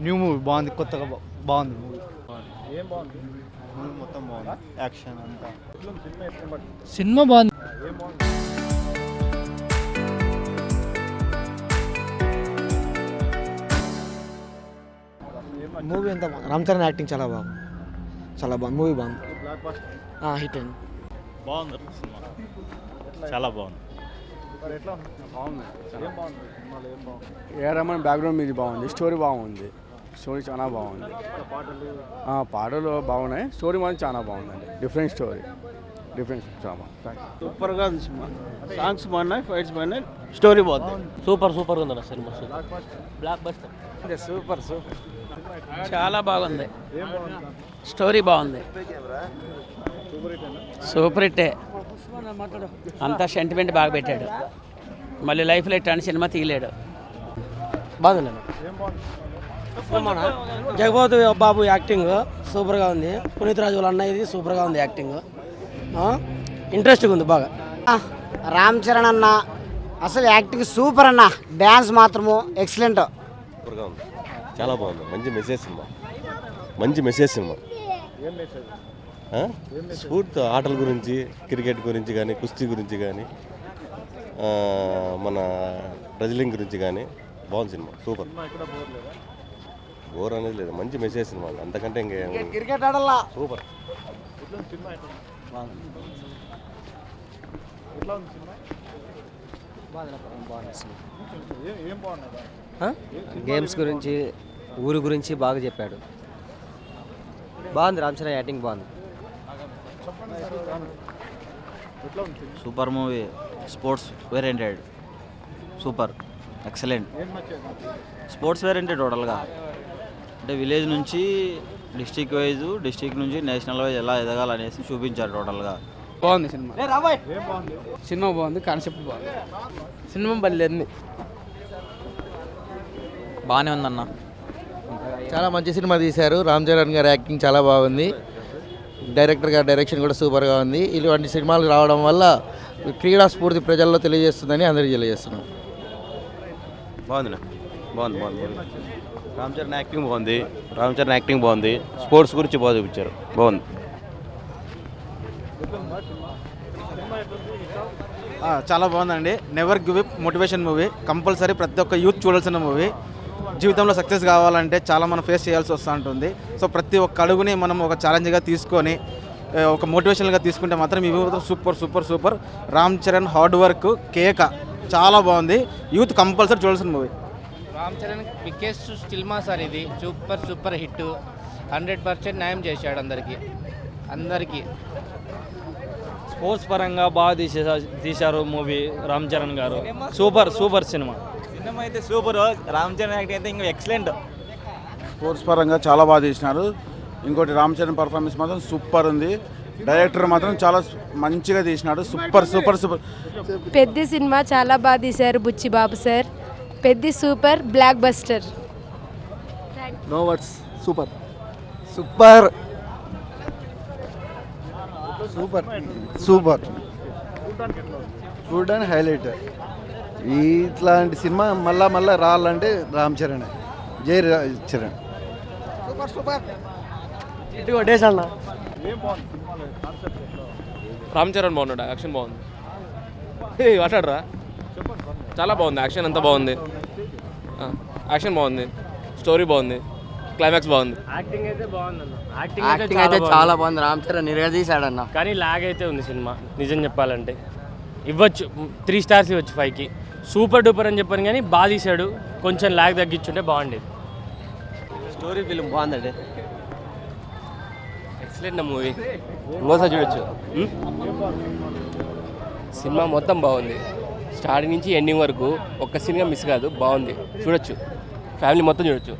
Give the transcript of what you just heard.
New movie బాగుంది, కొత్తగా బాగుంది మూవీ. ఏం బాగుంది? మూవీ మొత్తం బాగుంది, యాక్షన్ అంతా. సినిమా బాగుంది. ఏం బాగుంది? మూవీ అంతా రామ్ చరణ్ యాక్టింగ్ చాలా బాగుంది, చాలా బాగుంది. మూవీ బాగుంది, బ్లాక్ బస్టర్ హిట్ అండి. బాగుంది సినిమా, చాలా బాగుంది. మరి ఎట్లా ఉంది? బాగుంది. ఏం బాగుంది సినిమాలో? ఏం బాగుంది? ఏ రమణ బ్యాక్గ్రౌండ్ మీద బాగుంది, స్టోరీ బాగుంది, స్టోరీ చాలా బాగుంది. పాటలు పాటలు బాగున్నాయి, స్టోరీ మాత్రం చాలా బాగుందండి. డిఫరెంట్ స్టోరీ, డిఫరెంట్ చాలా బాగుంది. సూపర్గా ఉంది సినిమా. సాంగ్స్ బాగున్నాయి, ఫైట్స్ బాగున్నాయి, స్టోరీ బాగుంది. సూపర్ ఉంది cinema. Block buster block buster. Super చాలా బాగుంది. ఏం బాగుంది? స్టోరీ బాగుంది. సూపర్ హిట్ అయినా? సూపర్ హిట్టే. అంతా సెంటిమెంట్ బాగా పెట్టాడు. మళ్ళీ లైఫ్లో ఇట్లాంటి సినిమా తీయలేడు. బాగుంది. ఏం బాగుంది? జగపతి బాబు యాక్టింగ్ సూపర్గా ఉంది. పునీత్ రాజు వాళ్ళ అన్న ఇది సూపర్గా ఉంది యాక్టింగ్, ఇంట్రెస్టింగ్ ఉంది బాగా. రామ్ చరణ్ అన్న అసలు యాక్టింగ్ సూపర్ అన్న, డ్యాన్స్ మాత్రము ఎక్సలెంట్. సూపర్గా ఉంది, చాలా బాగుంది. మంచి మెసేజ్ సినిమా, మంచి మెసేజ్ సినిమా. ఏం మెసేజ్? స్ఫూర్తి ఆటల గురించి, క్రికెట్ గురించి కానీ, కుస్తీ గురించి కానీ, మన రెజ్లింగ్ గురించి కానీ బాగుంది సినిమా. సూపర్. సినిమా ఎక్కడ బోర్ లేదా? బోర్ అనేది లేదు, మంచి మెసేజ్ సినిమా, అంతకంటే ఇంకేం. క్రికెట్ ఆడల్లా సూపర్. ఎట్లా ఉంది సినిమా? ఎట్లా ఉంది? ఎట్లా ఉంది సినిమా? ఏం బాగున్నాయి? గేమ్స్ గురించి, ఊరు గురించి బాగా చెప్పాడు. బాగుంది, రామ్ చరణ్ యాక్టింగ్ బాగుంది. ఎట్లా ఉంది cinema? Super movie, sports oriented, super, excellent. ఏం నచ్చేది? స్పోర్ట్స్ ఓరియంటెడ్ టోటల్గా. అంటే విలేజ్ నుంచి డిస్టిక్ వైజ్, డిస్టిక్ నుంచి నేషనల్ వైజ్ ఎలా ఎదగాలనేసి చూపించారు టోటల్గా. బాగుంది సినిమా. ఏం బాగుంది? సినిమా బాగుంది, కాన్సెప్ట్ బాగుంది. సినిమా బల్లేదు, బాగానే ఉందన్న. చాలా మంచి సినిమా తీశారు. రామ్ చరణ్ గారి యాక్టింగ్ చాలా బాగుంది. డైరెక్టర్ గారి డైరెక్షన్ కూడా సూపర్గా ఉంది. ఇటువంటి సినిమాలు రావడం వల్ల క్రీడా స్ఫూర్తి ప్రజల్లో తెలియజేస్తుందని అందరికీ తెలియజేస్తున్నాం. బాగుంది, బాగుంది, బాగుంది. రామ్ చరణ్ యాక్టింగ్ బాగుంది, స్పోర్ట్స్ గురించి బాగా చూపించారు, బాగుంది. చాలా బాగుందండి. Never give up motivation movie, compulsory ప్రతి ఒక్క యూత్ చూడాల్సిన మూవీ. జీవితంలో సక్సెస్ కావాలంటే చాలా మనం ఫేస్ చేయాల్సి వస్తూ ఉంటుంది. సో ప్రతి ఒక్క అడుగుని మనం ఒక ఛాలెంజ్గా తీసుకొని, ఒక మోటివేషనల్గా తీసుకుంటే మాత్రం ఈ movie super super super. Ram Charan hard work కేక చాలా బాగుంది. యూత్ కంపల్సరీ చూడాల్సిన movie. Ram Charan biggest cinema sir ఇది. సూపర్ హిట్, 100% న్యాయం చేశాడు అందరికీ. స్పోర్ట్స్ పరంగా బాగా తీశారు మూవీ రామ్ చరణ్ గారు. సూపర్ సినిమా. సినిమా అయితే సూపర్, రామ్ చరణ్ యాక్టింగ్ అయితే ఇంకా ఎక్సలెంట్. స్పోర్ట్స్ పరంగా చాలా బాగా తీసినారు. ఇంకోటి రామ్ చరణ్ పర్ఫార్మెన్స్ మాత్రం సూపర్ ఉంది. డైరెక్టర్ మాత్రం చాలా మంచిగా తీసినాడు. Super super super. పెద్ద సినిమా చాలా బాగా తీశారు బుచ్చి బాబు సార్. పెద్ద super, blockbuster. No words, super super super super. చూడడానికి హైలైట్. ఇట్లాంటి సినిమా మళ్ళా రావాలంటే రామ్ చరణ్, జై చరణ్. సూపర్ సూపర్ ఇటు కొట్టేసా. ఏం బాగుంది సినిమాలో? కాన్సెప్ట్ ఎట్లా? రామ్ చరణ్ బాగున్నాడు, యాక్షన్ బాగుంది. మాట్లాడరా. చెప్పండి పర్లేదు. చాలా బాగుంది, యాక్షన్ అంతా బాగుంది. యాక్షన్ బాగుంది, స్టోరీ బాగుంది, క్లైమాక్స్ బాగుంది. యాక్టింగ్ అయితే బాగుంది. యాక్టింగ్ అయితే చాలా బాగుంది. రామ్ చరణ్ నిరదీశాడన్న. కానీ లాగ్ అయితే ఉంది సినిమా, నిజం చెప్పాలంటే. ఇవ్వచ్చు 3 స్టార్స్ ఇవ్వచ్చు 5కి. సూపర్ డూపర్ అని చెప్పాను కానీ బాగా తీశాడు. కొంచెం లాగ్ తగ్గించుంటే బాగుండేది. స్టోరీ ఫిల్మ్ బాగుందండి, ఎక్సలెంట్ మూవీ, ఇంకోసారి చూడొచ్చు. సినిమా మొత్తం బాగుంది, స్టార్టింగ్ నుంచి ఎండింగ్ వరకు ఒక్క సినిమా మిస్ కాదు, బాగుంది, చూడొచ్చు, ఫ్యామిలీ మొత్తం చూడొచ్చు.